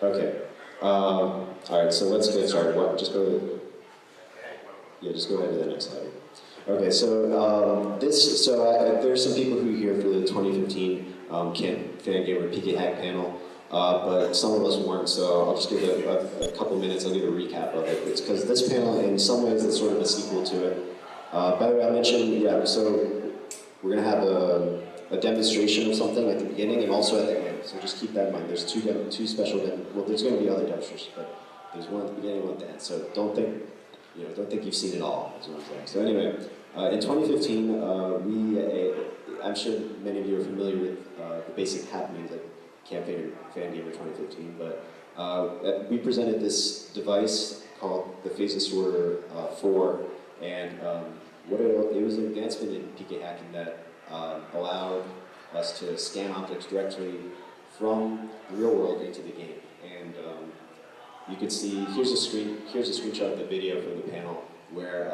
Okay. All right, so let's get started. Just go just go ahead to the next slide. Okay, so there's some people who are here for the 2015 Fan Gamer PK Hack panel, but some of us weren't, so I'll just give a couple minutes, I'll give a recap of it. It's because this panel, in some ways, is sort of a sequel to it. By the way, I mentioned, so we're going to have a demonstration of something at the beginning and also at the end, so just keep that in mind. There's two special well, there's going to be other demonstrations, but there's one at the beginning and one at the end, so don't think you've seen it all, is what I'm saying. So anyway, in 2015, I'm sure many of you are familiar with the basic happenings at Camp Fan Gamer 2015, but we presented this device called the Phase Distorter 4, and it was an advancement in PK hacking that allowed us to scan objects directly from the real world into the game. And you can see, here's a screenshot of the video from the panel where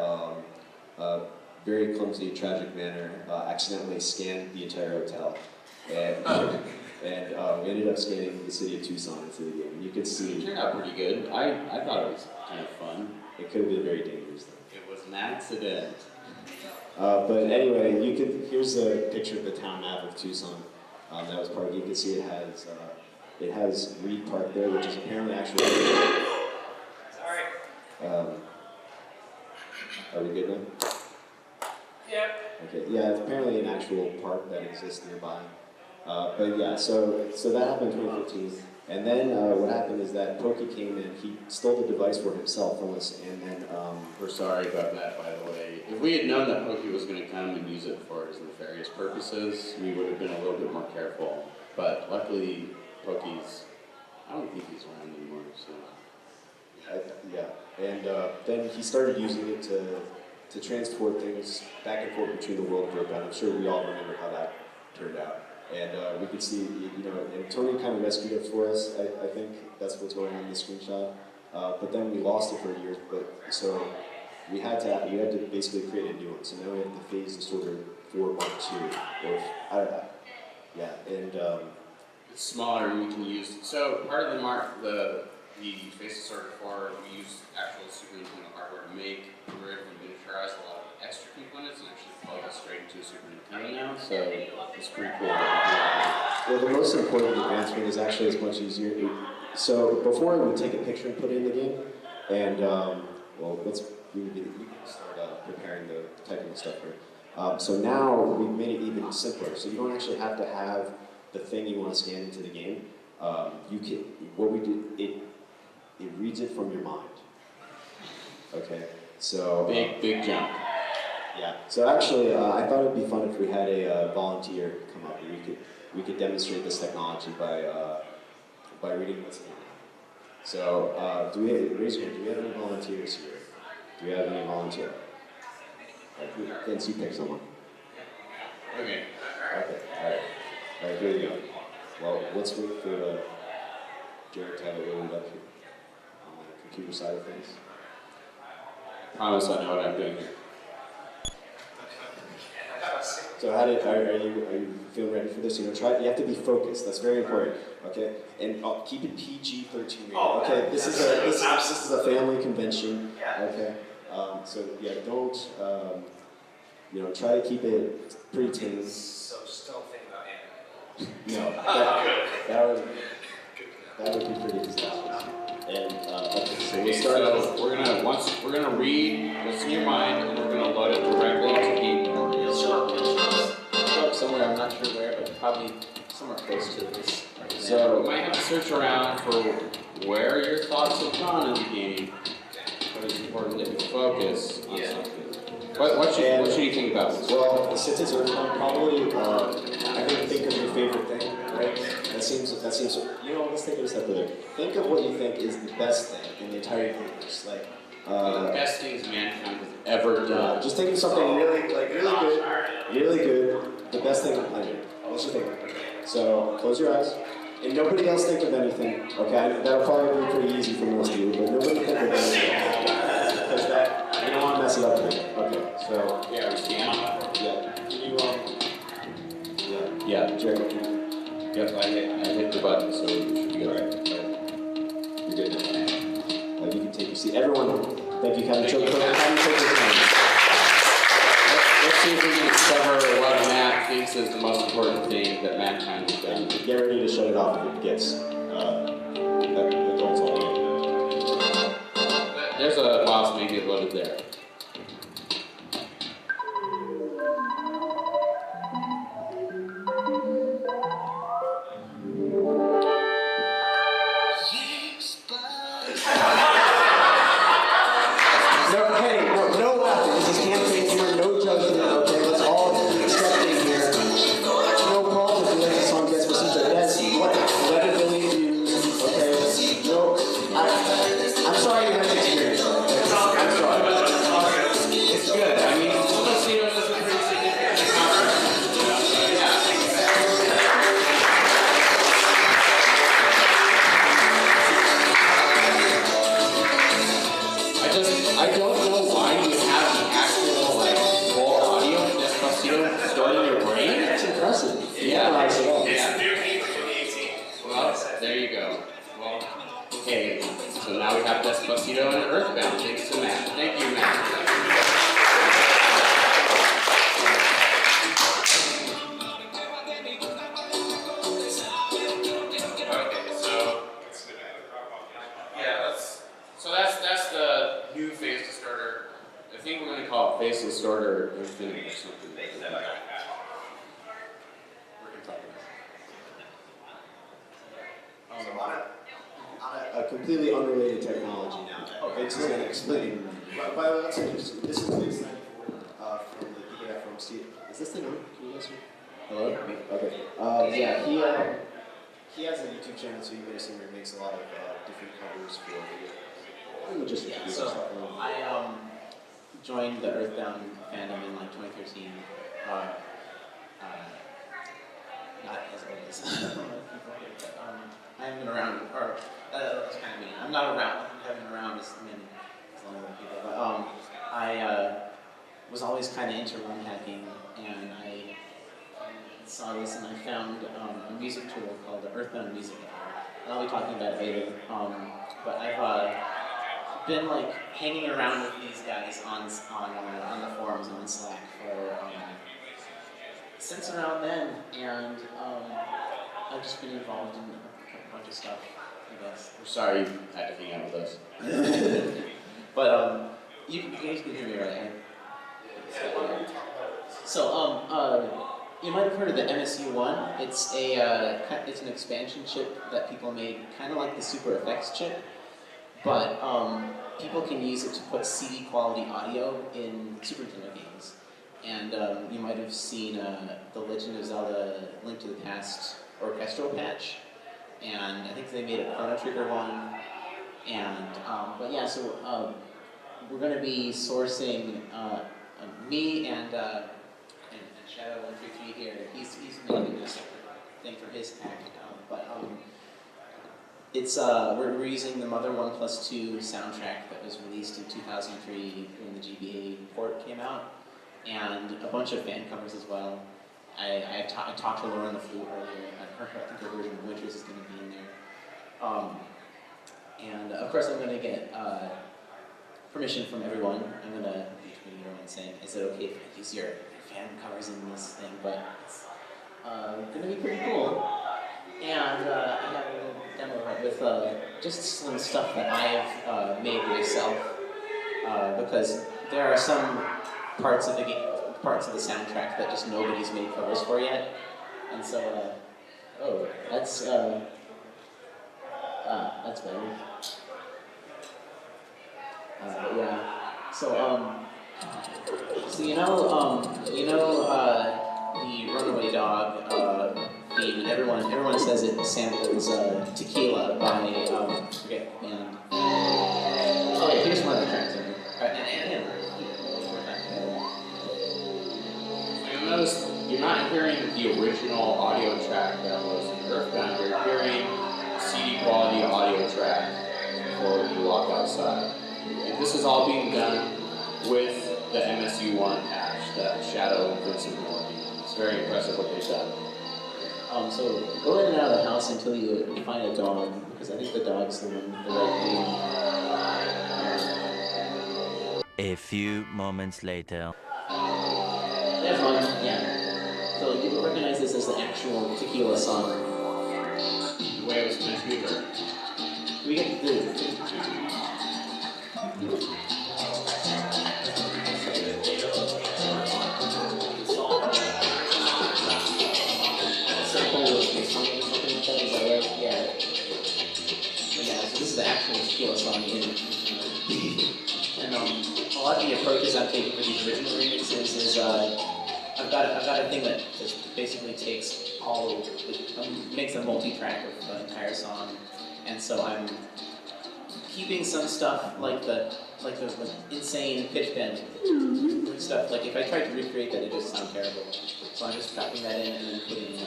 a very clumsy, tragic manner accidentally scanned the entire hotel. And we ended up scanning the city of Tucson into the game. You can see... It turned out pretty good. I thought it was kind of fun. It could have been very dangerous though. It was an accident. But anyway, here's a picture of the town map of Tucson. That was part of it. You can see it has Reed Park there, which is apparently actually... Sorry. Are we good now? Yeah. Okay, yeah, it's apparently an actual park that exists nearby. But yeah, so that happened in 2015. And then what happened is that Pokey came in, he stole the device for himself from us, and then... We're sorry about that, by the way. If we had known that Pokey was going to come and use it for his nefarious purposes, we would have been a little bit more careful. But luckily, Pokey's... I don't think he's around anymore, so... Yeah, and then he started using it to transport things back and forth between the world group, and I'm sure we all remember how that turned out. And we could see, and Tony kind of rescued it for us. I think that's what's going on in the screenshot. But then we lost it for years. So we had to basically create a new one. So now we have the Phase Distorter 4 Mark II, or I don't know. Yeah, and it's smaller and we can use. So part of the Phase Distorter 4, we use actual Super Nintendo hardware to make. We're able to miniaturize a lot of extra components and actually plug it straight into a Super Nintendo now. So it's pretty cool. Well, the most important advancement is actually as much easier. So before we take a picture and put it in the game, and we can start preparing the typing stuff here. So now we've made it even simpler. So you don't actually have to have the thing you want to scan into the game. It reads it from your mind. Okay, so big jump. Yeah. So actually, I thought it'd be fun if we had a volunteer come up and we could demonstrate this technology by reading what's in it. So, raise your hand. Do we have any volunteers here? Do we have any volunteer? Vince, you pick someone. Okay. Okay. All right. Here we go. Well, let's wait for Jared to have it loaded up here on the computer side of things. I promise I know what I'm doing here. So are you feeling ready for this? You have to be focused. That's very important. Okay, and keep it PG-13. Okay, this is a family convention. Okay, so yeah, don't try to keep it pretty tame. So just don't think about anime. No, that would be pretty disastrous. And so we start. So we're gonna read what's in your mind, and we're gonna load it directly into game. Somewhere, I'm not sure where, but probably somewhere close to this. So we might have to search around for where your thoughts have gone in the game, but it's important that you focus on something. What should you think about this? Well, since it's Earthbound, probably think of your favorite thing, right? That seems. Let's take it a step further. Think of what you think is the best thing in the entire universe, like. The best things mankind has ever done. Just think of something really good, the best thing on the planet. What's your favorite? So close your eyes, and nobody else think of anything. Okay, that'll probably be pretty easy for most of you, but nobody think of anything because you don't want to mess it up. Okay, so yeah, we scan. Yeah, can you Yeah, Jerry. Yep, I hit the button, so it should be alright. seat. Everyone, thank you, Kevin. Kevin, take your time. Let's see if we can discover what Matt thinks is the most important thing that mankind has done. Get ready to shut it off if it gets adults on. There's a mouse maybe loaded there. No laughing. This is campaign humor, no judgment, okay? Let's all be accepting here. No calls if you like the song Despacito. Yes, whatever believe you, okay? No, I'm sorry you had to experience that. Okay? I'm sorry. It's good. I mean, Despacito is a pretty significant accomplishment. I don't know why you have the actual like raw audio of Despacito stored in your brain. It's impressive. Yeah. Memorize it all. Yeah. New game for 2018. Well, there you go. Well, okay. So now we have Despacito and Earthbound. Thanks to Matt. Thank you, Matt. Okay, so yeah, that's the new phase distorter. I think we're gonna call it phase distorter infinity or something. We can talk about it. On a completely unrelated technology now. Vince is going to explain. By the way, let's introduce. This is Vince 94 from the PKF from Steve. Is this thing on? Can you guys hear? Hello? Okay. Yeah, he has a YouTube channel, so you may have seen where he makes a lot of different covers for video. Just Yeah, so I joined the Earthbound fandom in like 2013. Not as old as people here, but I haven't been around, or that's kind of mean. I'm not around. I haven't been around as many as long as people. But I was always kind of into run hacking, and I saw this and I found a music tool called the Earthbound Music Editor. And I'll be talking about it later. But I've been like hanging around with these guys on the forums on Slack for since around then, and I've just been involved in a bunch of stuff, I guess. We're sorry you had to hang out with us. But you guys can hear me, right? So you might have heard of the MSU1. It's it's an expansion chip that people made, kind of like the Super Effects chip, but people can use it to put CD quality audio in Super Nintendo games. And you might have seen the Legend of Zelda: Link to the Past orchestral patch, and I think they made a Chrono Trigger one. And but yeah, so we're going to be sourcing me and Shadow 133 here. He's making a separate thing for his pack, it's we're using the Mother 1+2 soundtrack that was released in 2003 when the GBA port came out, and a bunch of fan covers as well. I talked to Lauren the Flute earlier, and I think her version of Winters is going to be in there. And of course I'm going to get permission from everyone. I'm going to be tweeting everyone saying, is it okay if I use your fan covers in this thing? But it's going to be pretty cool. And I have a little demo with just some stuff that I have made myself, because there are some parts of the game, parts of the soundtrack that just nobody's made covers for yet. And so, oh, that's better. Yeah. So the Runaway Dog theme, and everyone says it samples Tequila by I forget the band. Oh yeah, here's one of the tracks in it. So you'll notice you're not hearing the original audio track that was in Earthbound. You're hearing CD quality audio track before you walk outside. And this is all being done with the MSU1 patch that Shadow and Vince have been working on. It's very impressive what they've done. So go in and out of the house until you find a dog, because I think the dog's the one with the right name. A few moments later. There's one, yeah. So you will recognize this as the actual tequila song. The way it was meant to be heard. We get to do it. Yeah. Yeah, so this is the actual tequila song and a lot of the approaches I'm taking for these original remixes is I've got a thing that just basically takes makes a multi-track of the entire song, and so I'm keeping some stuff like the insane pitch bend stuff. Like if I tried to recreate that, it just sound terrible. So I'm just dropping that in and then putting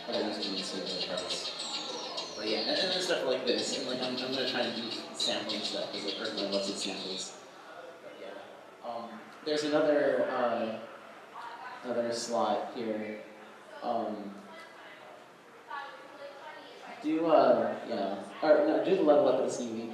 other instruments in the parts. But yeah, and then stuff like this, and like I'm gonna try and do sampling stuff because everyone loves its samples. But yeah, there's another slot here. Do the level up of the CV.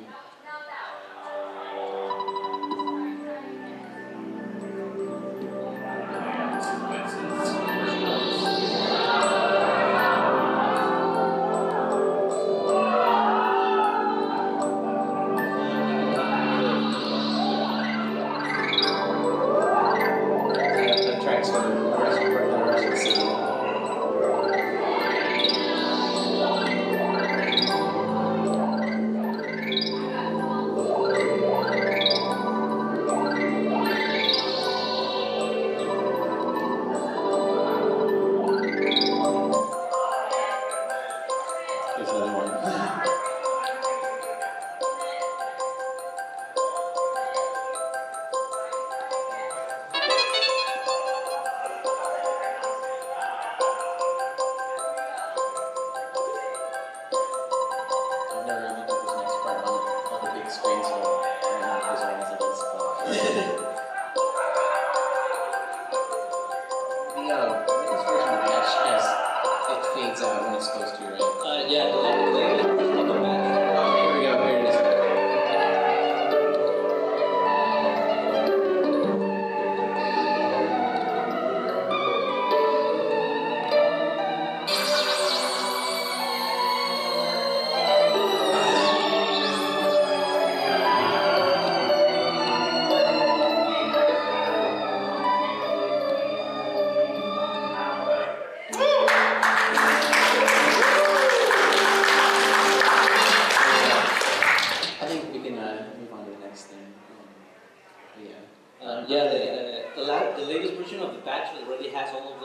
The latest version of the patch already has all of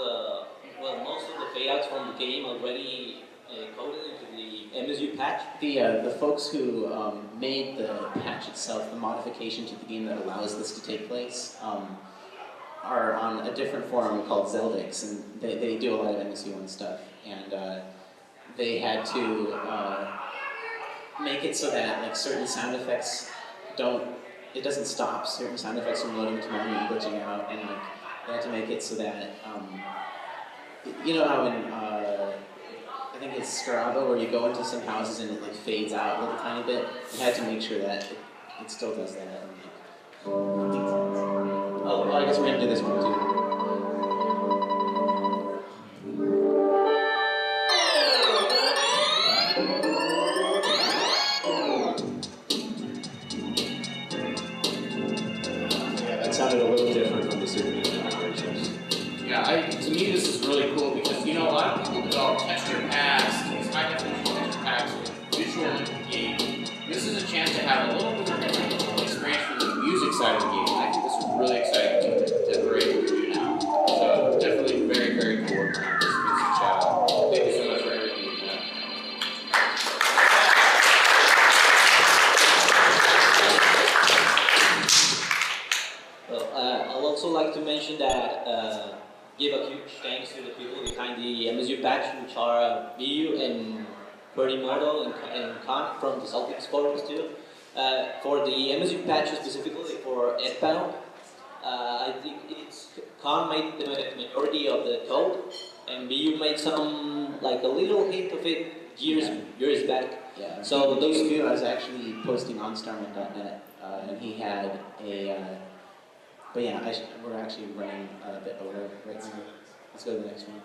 most of the payouts from the game already coded into the MSU patch. The folks who made the patch itself, the modification to the game that allows this to take place, are on a different forum called Zeldix, and they do a lot of MSU1 stuff, and they had to make it so that like certain sound effects it doesn't stop certain sound effects from loading to memory and glitching out, and like they had to make it so that you know how in I think it's Scaraba where you go into some houses and it like fades out a little tiny bit. They had to make sure that it still does that. And, like, oh, I guess we're gonna do this one too. Sounded a little different from the Super Nintendo versions. Yeah, to me this is really cool because, you know, a lot of people develop texture packs, these high definition texture packs with visual in the game. This is a chance to have a little bit of experience from the music side of the game. I think this is really exciting that we're able to do now. So definitely very, very cool work on this music channel. Thank you so much for everything you've done. I'd also like to mention that give a huge thanks to the people behind the MSU patch, which are Viu and Perdimoto and Khan from the Celtics forums too. For the MSU patch specifically for EdPanel, I think Khan made the majority of the code, and Viu made some, like a little hint of it years back. Yeah. So those two I was actually posting on Starman.net. and he had a. But yeah, we're actually running a bit over right now. Let's go to the next one.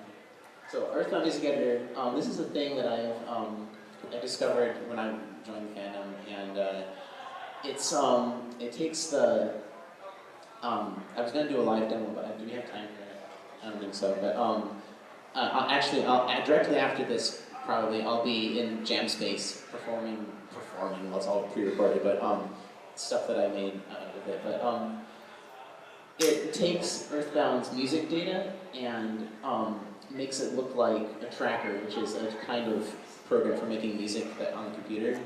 So Earthbound Music Editor. This is a thing that I discovered when I joined the fandom, and it takes the. I was gonna do a live demo, but do we have time for that? I don't think so. But I'll directly after this, probably I'll be in Jam Space performing. Well, it's all pre-recorded, but stuff that I made with it. But it takes Earthbound's music data and makes it look like a tracker, which is a kind of program for making music on the computer.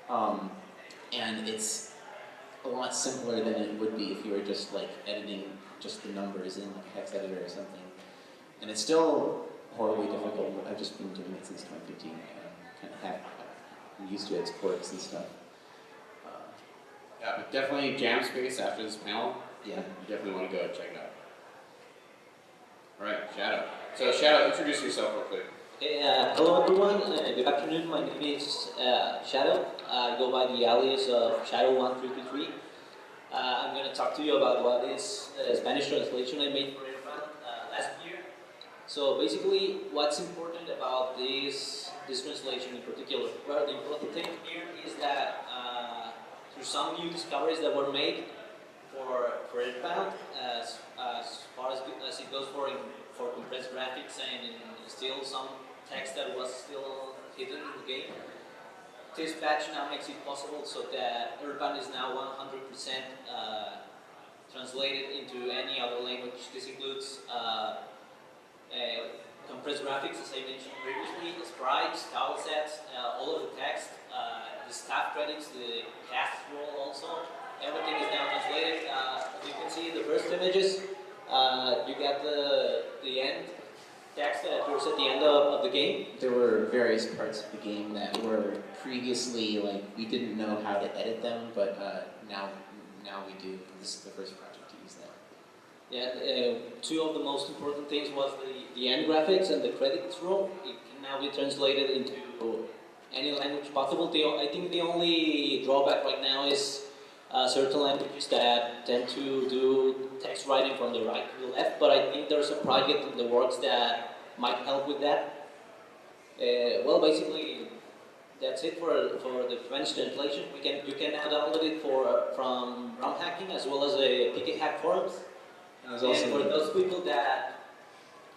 And it's a lot simpler than it would be if you were just like editing just the numbers in like a text editor or something. And it's still horribly difficult. I've just been doing it since 2015. I'm used to its quirks and stuff. Yeah, but definitely Jam Space after this panel. Yeah. You definitely want to go check it out. All right, Shadow. So Shadow, introduce yourself real quick. Hello everyone, good afternoon. My name is Shadow. I go by the alias of Shadow1323. I'm going to talk to you about what is a Spanish translation I made for Earthbound last year. So basically, what's important about this translation in particular? Well, the important thing here is that through some new discoveries that were made for Earthbound, as far as it goes for compressed graphics and still some text that was still hidden in the game, this patch now makes it possible so that Earthbound is now 100% translated into any other language. This includes compressed graphics, as I mentioned previously, sprites, tile sets, all of the text, the staff credits, the cast roll also. Everything is now translated. As you can see in the first images, you get the end text that appears at the end of the game. There were various parts of the game that were previously, like, we didn't know how to edit them, but now we do. This is the first project to use that. Yeah, two of the most important things was the end graphics and the credits roll. It can now be translated into any language possible. I think the only drawback right now is certain languages that tend to do text writing from the right to the left, but I think there's a project in the works that might help with that. Well, basically, that's it for the French translation. You can now download it from ROM hacking as well as a PK Hack forums. And for those people that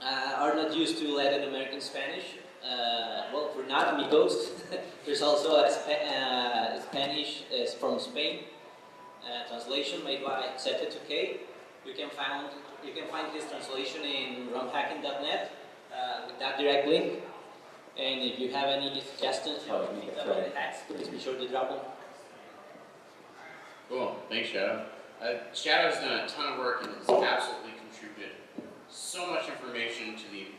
are not used to Latin American Spanish, well, for not amigos, there's also a Spanish from Spain translation made by Zeta2K. You can find his translation in romhacking.net with that direct link. And if you have any suggestions about the hacks, please be sure to drop them. Cool. Thanks, Shadow. Shadow's done a ton of work and has absolutely contributed so much information to the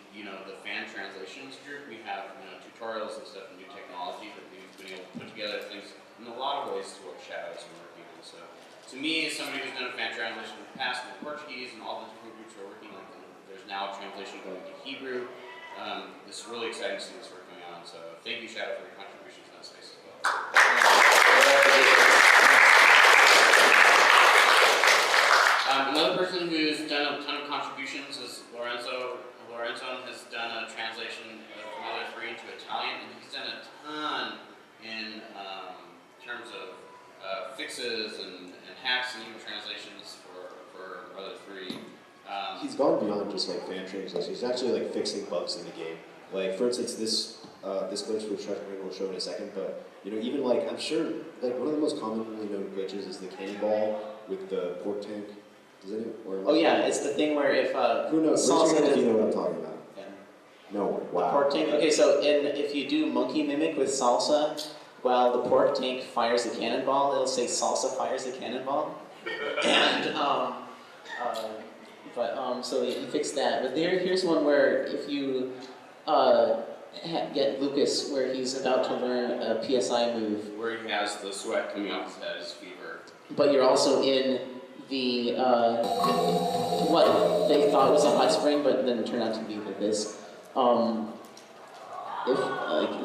fan translations group. We have tutorials and stuff and new technology that we've been able to put together things in a lot of ways to what Shadow's been working on. So to me, as somebody who's done a fan translation in the past in Portuguese and all the different groups we're working on, there's now a translation going to Hebrew. This is really exciting to see what's working on. So thank you, Shadow, for your contributions in that space as well. Another person who's done a ton of contributions is Lorenzo. Lorenzo has done a translation of Mother 3 into Italian, and he's done a ton in terms of fixes and hacks and even translations for Mother 3. He's gone beyond just like fan translations. He's actually like fixing bugs in the game. Like for instance, this glitch which we'll show in a second. But even like I'm sure like one of the most commonly known glitches is the cannonball with the pork tank. Does anyone? Oh yeah, it's the thing where if who knows? Salsa Raise your hand if you know what I'm talking about. Yeah. No one. Wow. The pork tank. Okay, so if you do monkey mimic with salsa, while the pork tank fires a cannonball, it'll say salsa fires a cannonball. And so you fix that. But here's one where if you get Lucas where he's about to learn a PSI move, Where he has the sweat coming off his head, his fever. but you're also in the what they thought was a hot spring, but then it turned out to be this. if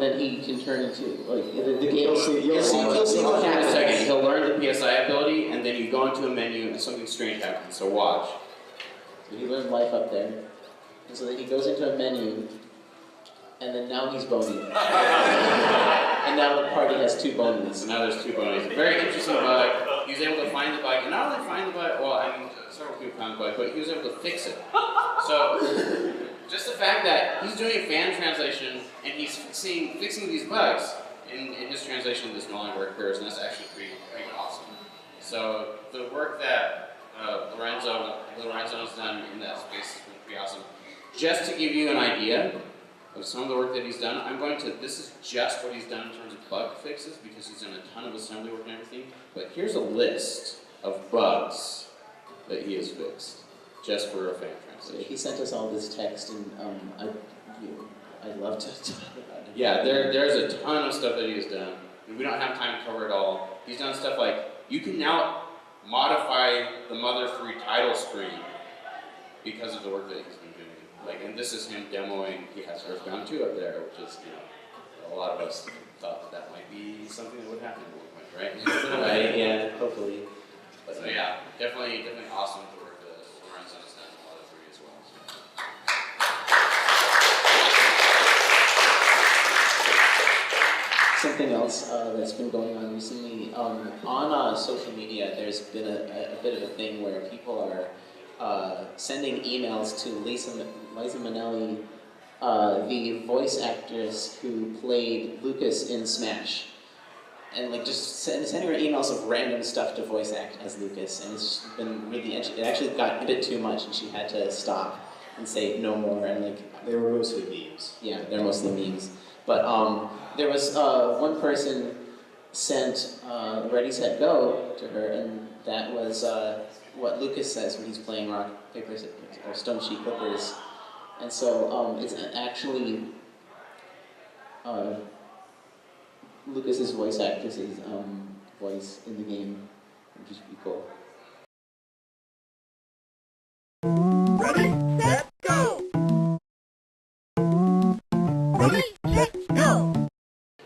then he can turn into the game. You'll see what In a happens. second, he'll learn the PSI ability, and then you go into a menu and something strange happens. So watch. So he learned life up there, and so then he goes into a menu, and then now he's bony, and now the party has two bonies. So now there's two bonies. A very interesting bug. He was able to find the bug, and not only find the bug, well, I mean, several people found the bug, but he was able to fix it. So, just the fact that he's doing a fan translation, and he's fixing these bugs, in his translation this no longer occurs, and that's actually pretty awesome. So, the work that Lorenzo has done in that space has been pretty awesome. Just to give you an idea of some of the work that he's done, this is just what he's done in terms of bug fixes, because he's done a ton of assembly work and everything, but here's a list of bugs that he has fixed, just for a fan So translation. he sent us all this text, and I'd love to talk about it. Yeah, there's a ton of stuff that he has done. And we don't have time to cover it all. He's done stuff like, you can now modify the Mother 3 title screen because of the work that he's been doing. And this is him demoing, he has Earthbound 2 up there, which is, a lot of us thought that might be something that would happen at one point, right? Right, yeah, hopefully. So yeah, definitely awesome the work that Lorenzo has done in Mother 3 as well. Something else that's been going on recently, on social media, there's been a bit of a thing where people are sending emails to Liza Minnelli, the voice actress who played Lucas in Smash. And just sending her emails of random stuff to voice act as Lucas, and it's been really, it actually got a bit too much, and she had to stop and say no more, and They were mostly memes. yeah, they're mostly memes. But there was one person sent Ready, Set, Go to her, and that was what Lucas says when he's playing rock, paper, or stone, sheet, clippers. And so it's actually Lucas's voice actress's voice in the game, which is pretty cool. Ready, set, go! Ready, set, go!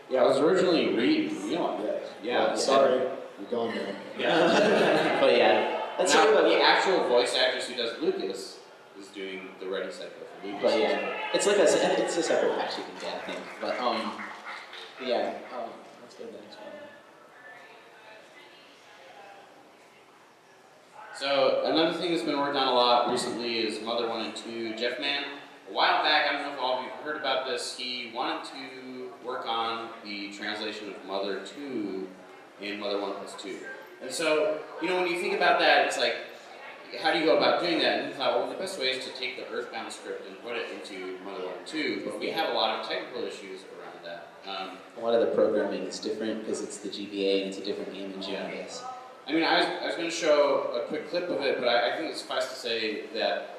Yeah, I was originally reading on this. Yeah, Sorry, you're gone now. Yeah. But yeah, that's Now, sort of the actual voice actress who does Lucas is doing the Ready Set Go for Lucas. But yeah, it's a separate patch you can get, I think. But yeah, let's go to the next one. So another thing that's been worked on a lot recently is Mother 1 and 2. Jeff Mann, a while back, I don't know if all of you have heard about this, he wanted to work on the translation of Mother 2 in Mother 1+2. And so, when you think about that, it's like, how do you go about doing that? And he thought, well, the best way is to take the Earthbound script and put it into Mother 1 and 2, but we have a lot of technical issues around that. A lot of the programming is different because it's the GBA and it's a different game engine, I guess. I mean, I was going to show a quick clip of it, but I think it's suffice to say that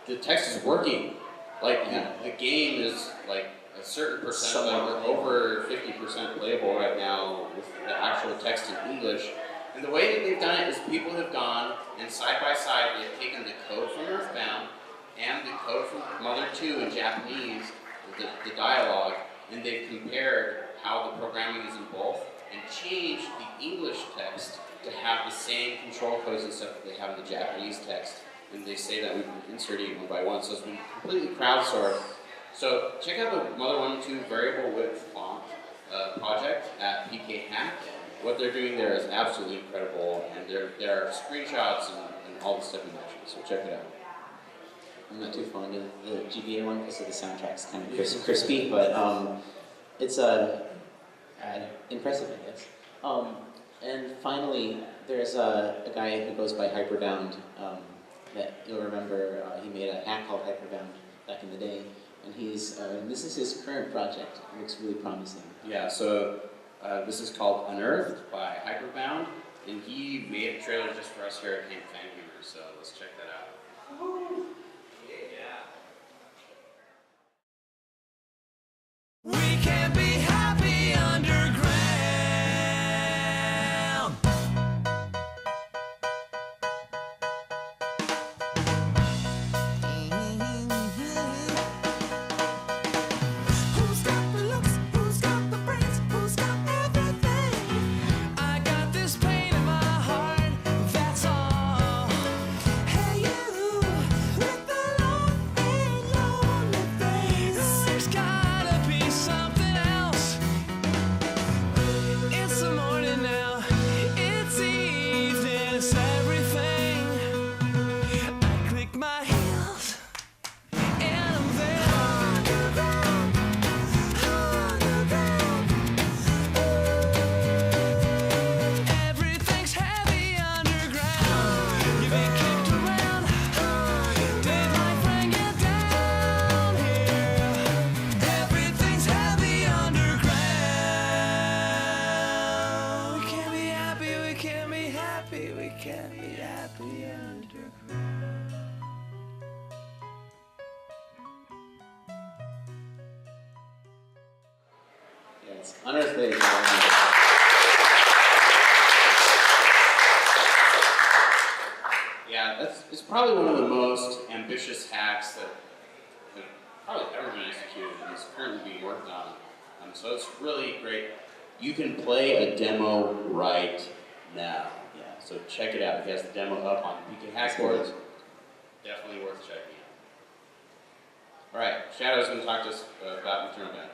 the text is working. The game is a certain percent, over 50% playable right now with the actual text in English. And the way that they've done it is people have gone and side by side they've taken the code from Earthbound and the code from Mother 2 in Japanese, the dialogue, and they've compared how the programming is in both and changed the English text to have the same control codes and stuff that they have in the Japanese text. And they say that we've been inserting it one by one, so it's been completely crowdsourced. So check out the Mother 1 and 2 variable width font project at PKHack. What they're doing there is absolutely incredible, and there are screenshots and all the stuff in action, so check it out. I'm not too fond of the GBA one because the soundtrack's kind of crispy, but it's impressive, I guess. And finally, there's a guy who goes by Hyperbound that you'll remember. He made a hack called Hyperbound back in the day, and this is his current project. It looks really promising. Yeah, so this is called Unearthed by Hyperbound, and he made a trailer just for us here at Camp Fangamer, so let's check that out. We can be happy underground. It's unearthly. Yeah, it's probably one of the most ambitious hacks that have probably ever been executed and is currently being worked on. So it's really great. You can play a demo right now. Yeah, so check it out. He has the demo up on PK Hackboards. Definitely worth checking out. All right, Shadow's going to talk to us about Maternal Band.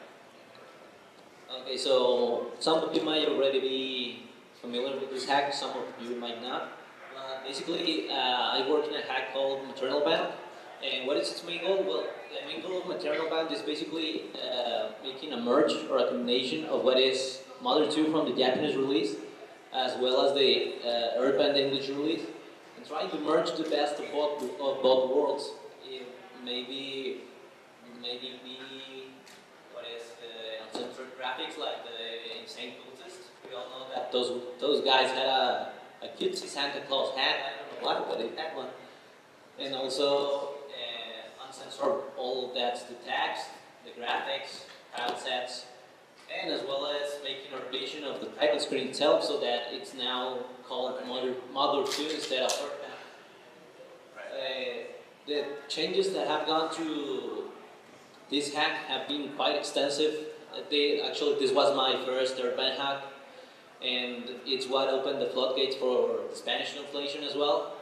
Okay, so some of you might already be familiar with this hack, some of you might not. Basically, I work in a hack called Maternal Band, and what is its main goal? Well, the main goal of Maternal Band is basically making a merge or a combination of what is Mother 2 from the Japanese release, as well as the Earthbound English release, and trying to merge the best of both worlds. Maybe be what is uncensored graphics like the Insane Cultist. We all know that those guys had a cutesy Santa Claus hat. I don't know why, but they had one. And also uncensored all that's the text, the graphics, tile sets, and as well as making a revision of the title screen itself so that it's now called Mother 2 instead of Earthbound. The changes that have gone to this hack have been quite extensive. Actually, this was my first Earthbound hack, and it's what opened the floodgates for Spanish translation as well.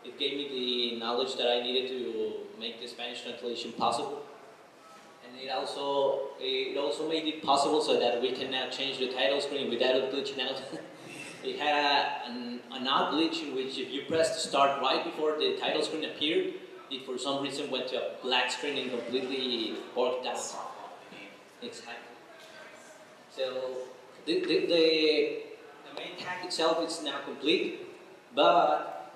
It gave me the knowledge that I needed to make the Spanish translation possible. And it also made it possible so that we can now change the title screen without it glitching out. It had an odd glitch in which if you pressed start right before the title screen appeared, it for some reason went to a black screen and completely worked out. Exactly. So the main hack itself is now complete, but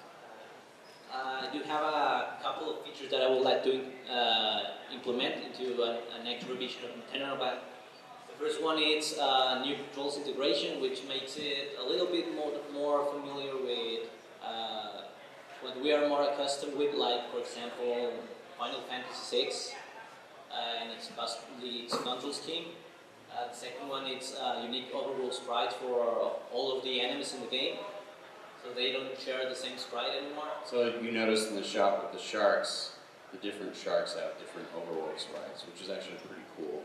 I do have a couple of features that I would like to implement into a next revision of Maternal Band. The first one is new controls integration, which makes it a little bit more familiar with what we are more accustomed with, like for example Final Fantasy VI and its control scheme. The second one is unique overworld sprites for all of the enemies in the game, so they don't share the same sprite anymore. So you noticed in the shop with the sharks, the different sharks have different overworld sprites, which is actually pretty cool.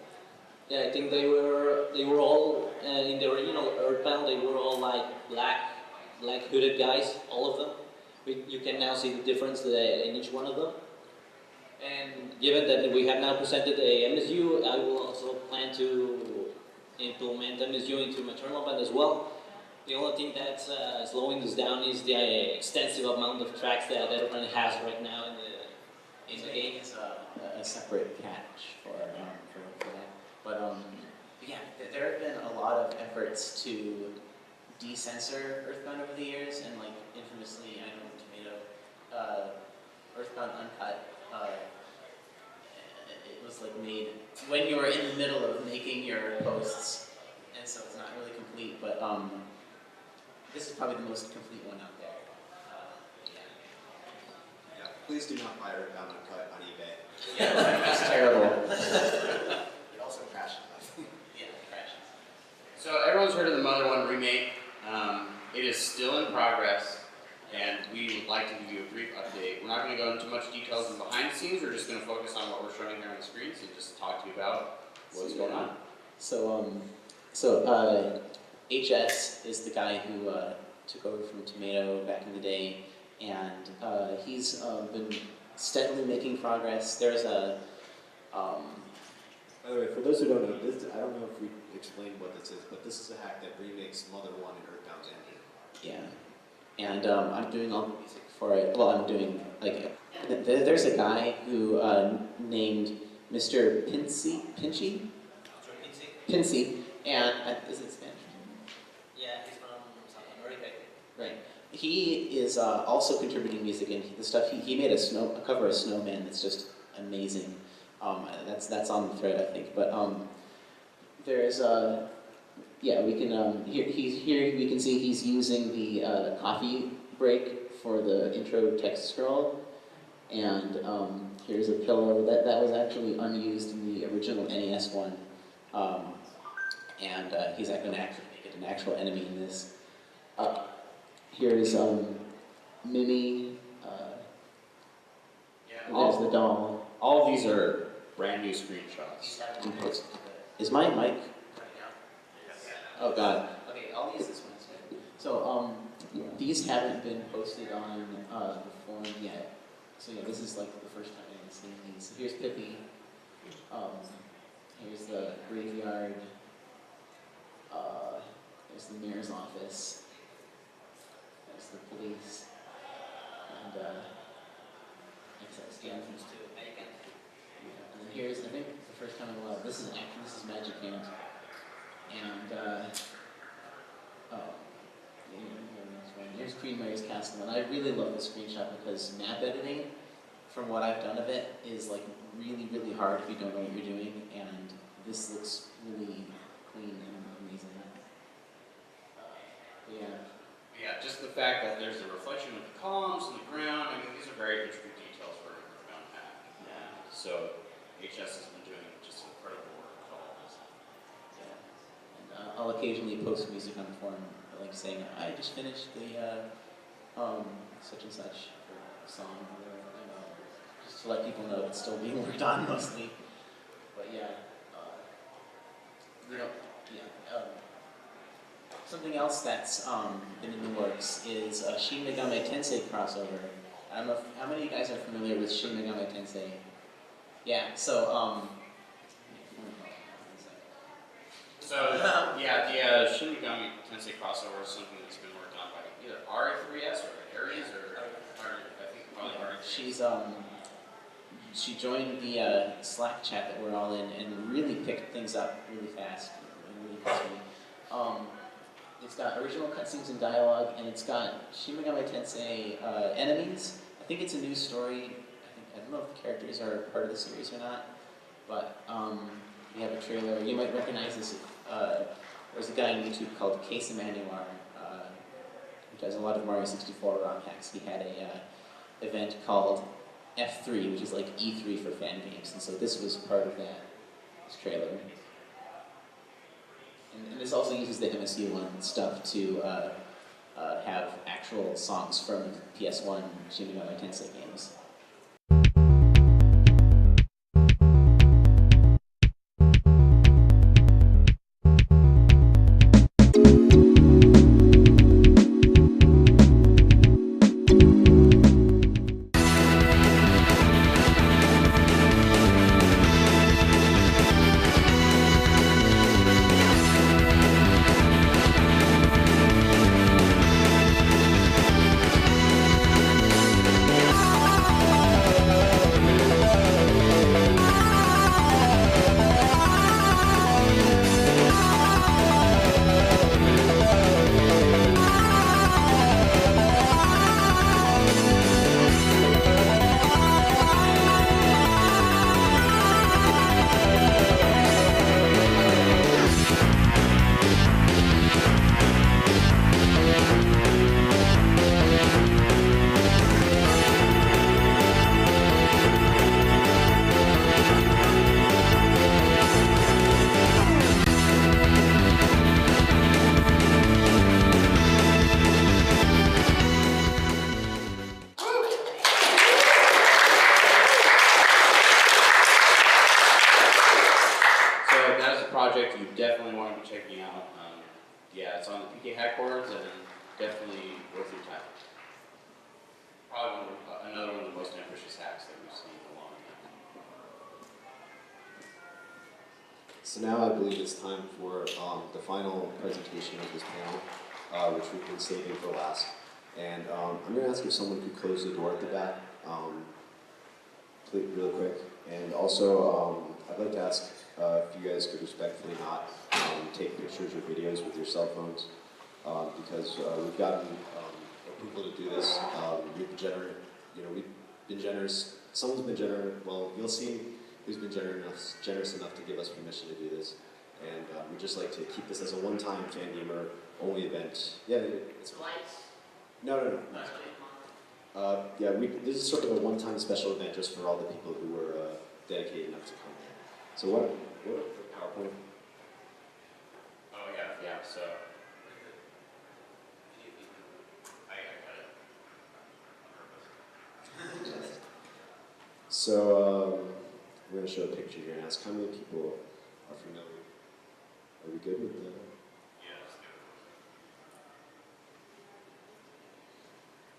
Yeah, I think they were all in the original Earthbound. They were all like black hooded guys, all of them. You can now see the difference in each one of them. And given that we have now presented a MSU, I will also plan to implement MSU into Maternal Band as well. The only thing that's slowing us down is the extensive amount of tracks that everyone has right now in the game. It's a separate patch for that. But yeah, there have been a lot of efforts to de-censor Earthbound over the years, and like infamously, I know Tomato, Earthbound Uncut, it was like made when you were in the middle of making your posts, and so it's not really complete, but this is probably the most complete one out there. Yeah, please do not buy Earthbound Uncut on eBay. Yeah, it's terrible. It also crashes. Yeah, it crashes. So everyone's heard of the Mother 1 remake. It is still in progress, and we would like to give you a brief update. We're not going to go into much details and behind the scenes. We're just going to focus on what we're showing here on the screens and just talk to you about what's going on. So HS is the guy who took over from Tomato back in the day, and he's been steadily making progress. There's a By the way, for those who don't know, I don't know if we explained what this is, but this is a hack that remakes Mother 1 and Earthbound's engine. yeah, and I'm doing all the music for it. Well, I'm doing like there's a guy who named Mr. Pinchy, and is it Spanish? Yeah, he's from South America. Right. He is also contributing music, and the stuff he made a cover of Snowman that's just amazing. That's on the thread, I think. But there's yeah, we can here we can see he's using the coffee break for the intro text scroll, and here's a pillow that was actually unused in the original NES one. and he's going to actually make it an actual enemy in this. Here's Mimi. There's the doll. All of these are brand new screenshots. Is my mic? Oh god. Okay, I'll use this one instead. So these haven't been posted on the forum yet. So yeah, this is like the first time I've seen these. So here's Pippi. Here's the graveyard. There's the mayor's office. There's the police. And yeah, and then here's, I think, the first time in a while. This is Magic Hand. And here's Queen Mary's Castle, and I really love this screenshot because map editing, from what I've done of it, is like really, really hard if you don't know what you're doing, and this looks really clean and amazing. Yeah, just the fact that there's a reflection of the columns and the ground. I mean, these are very intricate details for a ground pack. Yeah. So HS has been doing just incredible work with all of this. Yeah. And I'll occasionally post music on the forum, like saying, I just finished the such and such song, or, just to let people know it's still being worked on mostly. But yeah, something else that's been in the works is a Shin Megami Tensei crossover. I don't know how many of you guys are familiar with Shin Megami Tensei. Yeah, so yeah, the Shin Megami Tensei crossover is something that's been worked on by either RA3S or Ares or I think probably RA3S. She joined the Slack chat that we're all in and really picked things up really fast and really quickly. It's got original cutscenes and dialogue, and it's got Shin Megami Tensei enemies. I think it's a new story. I don't know if the characters are part of the series or not, but we have a trailer. You might recognize this. There's a guy on YouTube called Case Emanuar, who does a lot of Mario 64 ROM hacks. He had a event called F3, which is like E3 for fan games, and so this was part of that, this trailer. And this also uses the MSU1 stuff to have actual songs from PS1 Shin Megami Tensei games. Project you definitely want to be checking out. Yeah, it's on the PK hack boards and definitely worth your time. Probably another one of the most ambitious hacks that we've seen in a long time. So now I believe it's time for the final presentation of this panel, which we've been saving for last. And I'm going to ask if someone could close the door at the back, real quick. And also, I'd like to ask if you guys could respectfully not take pictures or videos with your cell phones, because we've gotten approval to do this. We've been generous. Someone's been generous. Well, you'll see who's been generous enough to give us permission to do this. And we'd just like to keep this as a one-time fan gamer only event. Yeah, it's Lights. No. Yeah, this is sort of a one-time special event just for all the people who were dedicated enough to come here. So what PowerPoint? So I'm going to show a picture here and ask how many people are familiar. Are we good with that?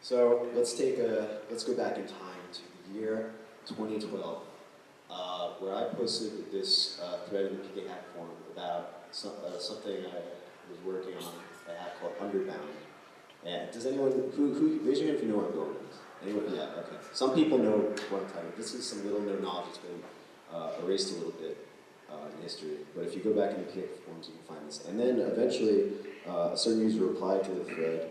So let's go back in time to the year 2012, where I posted this thread in the PK Hack forum about something I was working on, a hack called Underbound. And does anyone, who raise your hand if you know where I'm going with this? Anyone? Yeah, okay. Some people know what I'm talking about. This is some little known knowledge that's been erased a little bit in history. But if you go back in the PK forums, you can find this. And then eventually, a certain user replied to the thread,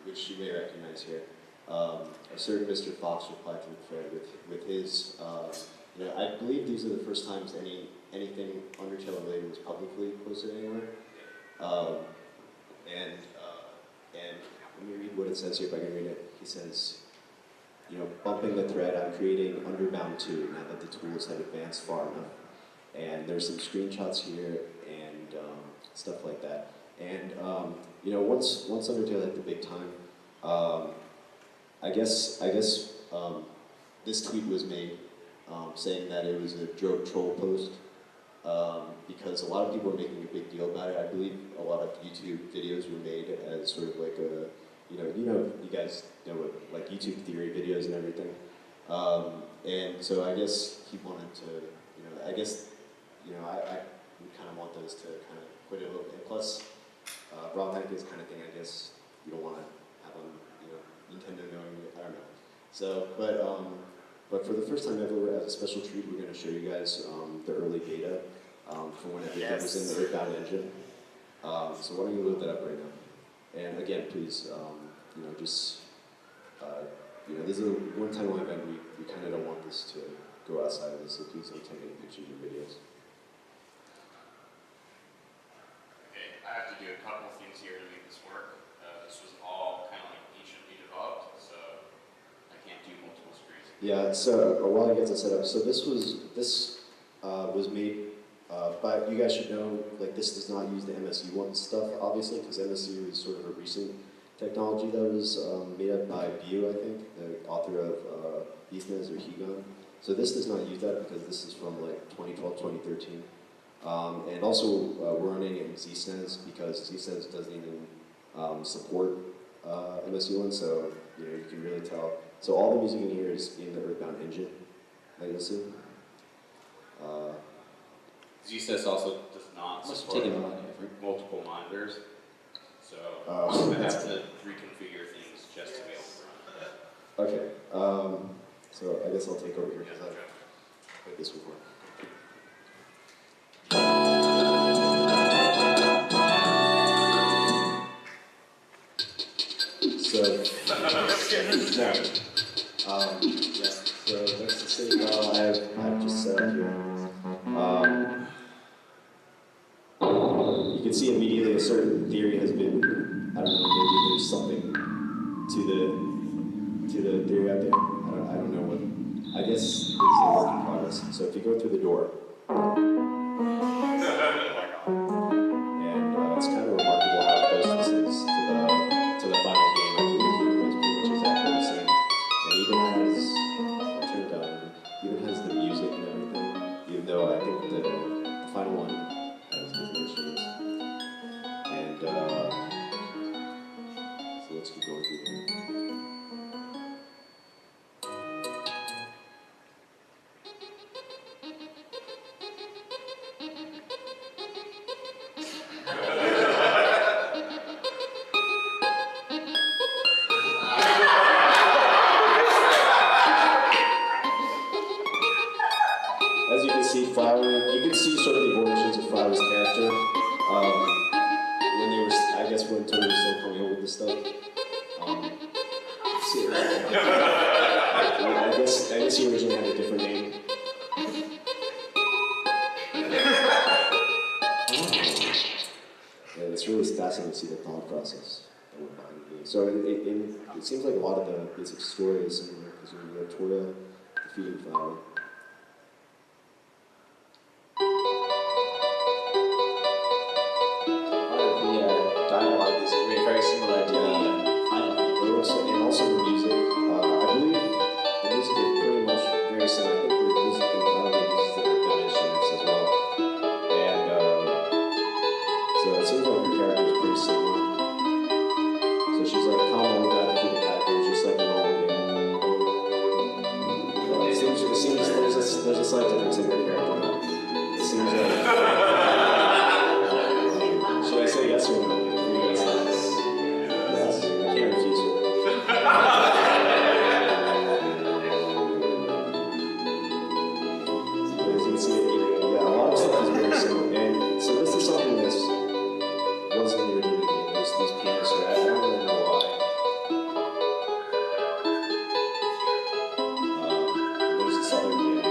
which you may recognize here. A certain Mr. Fox replied to the thread with his, I believe these are the first times anything Undertale related was publicly posted anywhere. And let me read what it says here if I can read it. He says, bumping the thread, I'm creating Underbound 2 now that the tools have advanced far enough. And there's some screenshots here and stuff like that. And once Undertale hit the big time, I guess this tweet was made saying that it was a troll post because a lot of people were making a big deal about it. I believe a lot of YouTube videos were made as sort of like a, you guys know what, like YouTube theory videos and everything. And so I guess he wanted to, I would kind of want those to kind of quit it a little bit. Plus, Rob Hankins kind of thing, I guess you don't want to have on, Nintendo knowing, I don't know. So, but for the first time ever, as a special treat, we're going to show you guys the early beta from when everything was in the Earthbound engine. So why don't you load that up right now? And again, please, this is a one-time event. We kind of don't want this to go outside of this, so please don't take any pictures or videos. Okay, I have to do a couple things here to make this work. This was all kind of like anciently developed, so I can't do multiple screens. Yeah, so while he gets it set up, so this was made, but you guys should know, like this does not use the MSU one stuff, obviously, because MSU is sort of a recent technology that was made up by BU, I think, the author of Ethnes or Hegon. So this does not use that because this is from like 2012, 2013. And also we're running it in ZSNES because ZSNES doesn't even support MSU one, so you can really tell. So all the music in here is in the Earthbound engine, like you'll see. ZSys also does not Must have support taken a lot of effort. multiple monitors, so Oh. I have to reconfigure things just to be able to run. Okay, so I guess I'll take over here because I've played this before. So, no. Yeah, so that's the same file I've just set up here. You can see immediately a certain theory has been, I don't know, maybe there's something to the theory out there. I don't know what, I guess this is a work in progress. So if you go through the door, and it's kind of remarkable how close this is to the final game. I believe it's pretty much exactly the same. And even has the music and everything, even though I think the final one has different shades. And so let's keep going through here. As you can see, Flower, you can see sort of the origins of Flower's character. When they were, I guess when Tony was still coming up with this stuff. See it right there. I guess he originally had a different name. Yeah, it's really fascinating to see the thought process that went behind the game. So it seems like a lot of the basic story is similar, because you have Tora defeating Flower. Dialogue is very similar to the final theme. And also the music. I believe the music is looks like an exhibit here. It seems like. Should I say yes or no? Yes. I can't refuse you. As you can see, yeah, a lot of stuff is very similar. And so this is something that wasn't in the original game. There's these pianos here. I don't really know why. There's this other piano.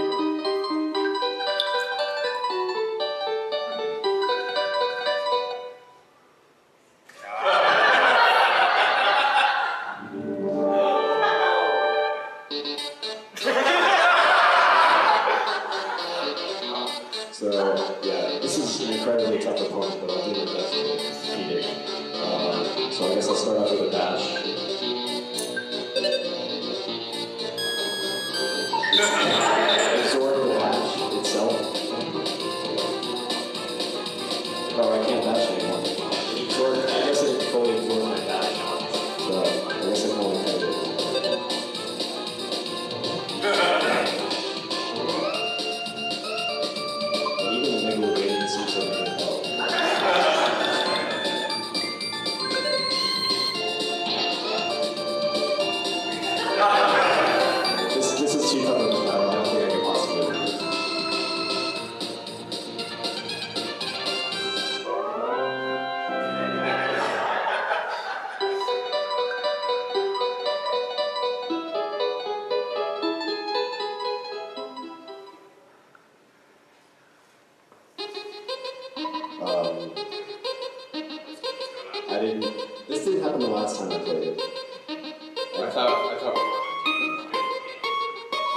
So, yeah, this is an incredibly tough opponent, but I'll do my best to defeat it. So I guess I'll start off with a dash. Absorb the dash itself. Oh, I can't dash anymore. Absorb, I guess I fully absorbed my dash. So I guess I can only cut it. Even the Megalodon seems like a good help. This is too tough of a battle. I don't think I can possibly win this. This didn't happen the last time I played it. I thought.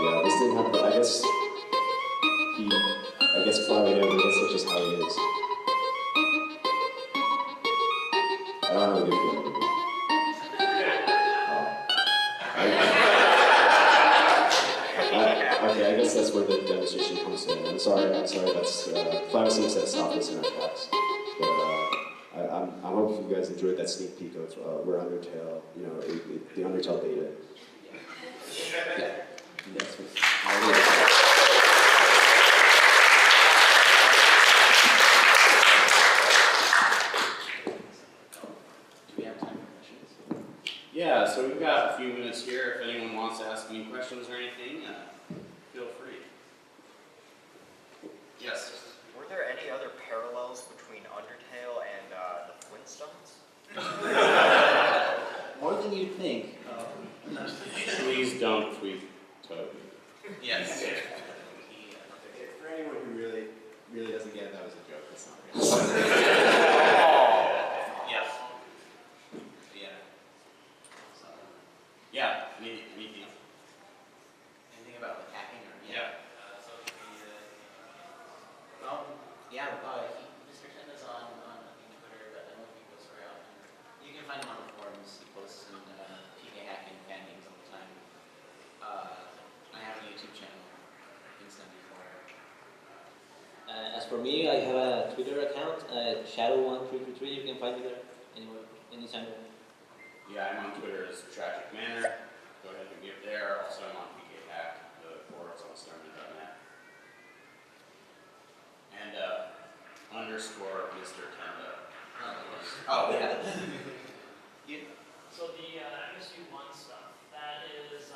Yeah, this didn't happen. I guess Flavio, I guess that's just how he is. I don't have a good feeling. Okay, I guess that's where the demonstration comes in. I'm sorry, that's, Flavio seems to stop this in our tracks. But, I'm hoping you guys enjoyed that sneak peek of where Undertale, the Undertale beta. Yeah. That's what. Do we have time for questions? Yeah, so we've got a few minutes here. If anyone wants to ask any questions or anything, feel free. Yes. Were there any other parallels between Undertale and the Flintstones? More than you'd think. Please don't tweet Toby. Yes. For anyone who really doesn't get it, that was a joke. That's not real. Yes. Yeah. So, yeah. Anything else? Anything about like hacking or Yeah. Mr. Chen is on Twitter, but I don't think he posts very often. You can find him on the forums. He posts in PK hacking fan games all the time. I have a YouTube channel, Insta74. As for me, I have a Twitter account, Shadow1333. You can find me there anywhere, anytime. Yeah, I'm on Twitter as Tragic Manor. Go ahead and get there. Also, I'm on PK Hack. The forums on Starman.net. And underscore Mr. Kenda. Oh, yeah. So the MSU1 stuff, that is a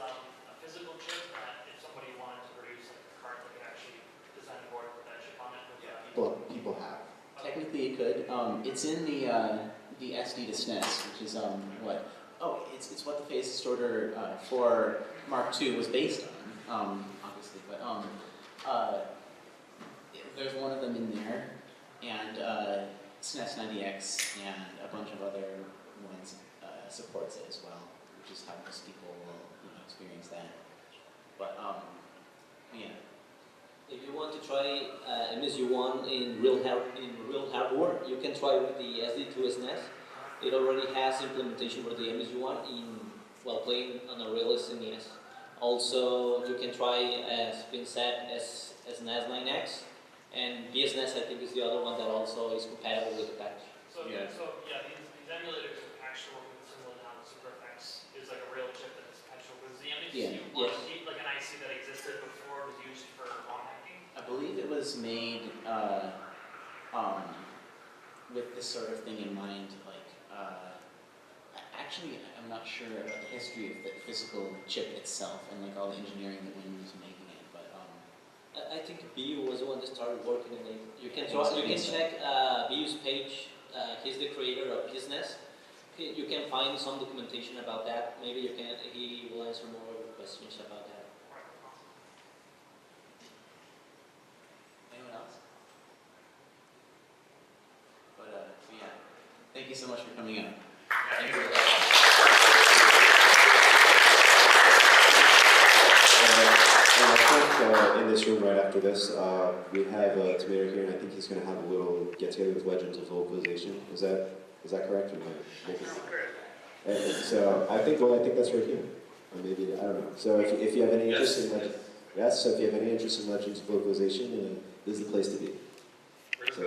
physical chip that if somebody wanted to produce like a card, they could actually design a board with that chip on it. People have. Technically, it could. It's in the SD to SNES, which is what? Oh, it's what the phase distorter for Mark II was based on, obviously. But there's one of them in there, and SNES 90X and a bunch of other ones supports it as well, which is how most people will experience that. But yeah. If you want to try MSU1 in real hardware, you can try with the SD2 SNES. It already has implementation for the MSU1 while playing on a real SNES. Also, you can try, as been said, SNES 9X, and BSNES I think is the other one that also is compatible with the patch. So yeah, these emulators actually work with similar now. SuperFX is like a real chip that is patchable because the MSU1, like an IC that existed before, was used for long believe it was made with this sort of thing in mind. Actually, I'm not sure about the history of the physical chip itself and like all the engineering that went into making it, but I think BU was the one that started working on it. You can So. check BU's page. He's the creator of Business. You can find some documentation about that. Maybe he will answer more questions about that. anyone else? But yeah, thank you so much for coming out. Thank you. And I think in this room right after this, we have Tomato here, and I think he's going to have a little get-together with Legends of Localization. Is that correct? Or am I making So I think that's right here. Or maybe, I don't know. So if you have any interest in Legends, yes, so if you have any interest in Legends of Localization, this is the place to be. So,